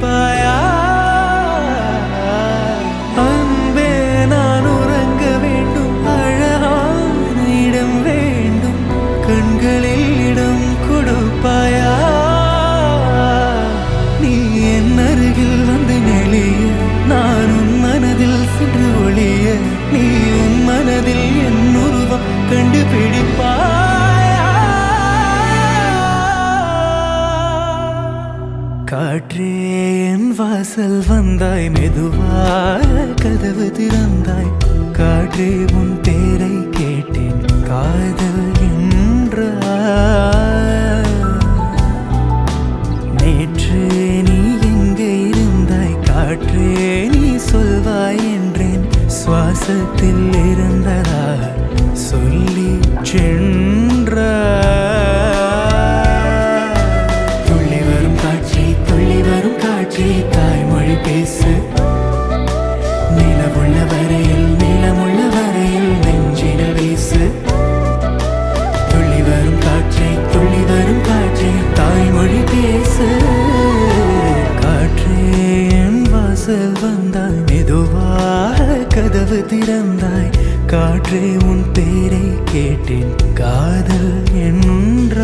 பிடிப்பாயா? அன்பே நான் உறங்க வேண்டும், அழகான இடம் வேண்டும், கண்களில் இடம் கொடுப்பாயா? நீ என் அருகில் வந்து நெளிய, நான் உன் மனதில் சென்று ஒளிய, நீ உன் மனதில் என் உருவம் கண்டுபிடிப்பாயா? காற்றே என் வாசல் வந்தாய், மெதுவாக கதவு திறந்தாய், காற்றே உன் பேரை கேட்டேன், காதல் என்றாய். நேற்று நீ எங்கே இருந்தாய், காற்றே நீ சொல்வாய் என்றேன், சுவாசத்தில் இருந்ததா சொல்லி சென்றாய். துள்ளி வரும் காட்சி, துள்ளி வரும் காட்சி, தாய்மொழி பேசு, நிலவுள்ள வரையில், நிலமுள்ள வரையில் நெஞ்சினில் வீசு. துள்ளி வரும் காட்சி, துள்ளி வரும் காட்சி, தாய்மொழி பேசு. காற்றே என் வாசல் வந்தாய், மெதுவாக கதவு திறந்தாய், காற்றே உன் பேரை கேட்டேன், காதல் என்றாய்.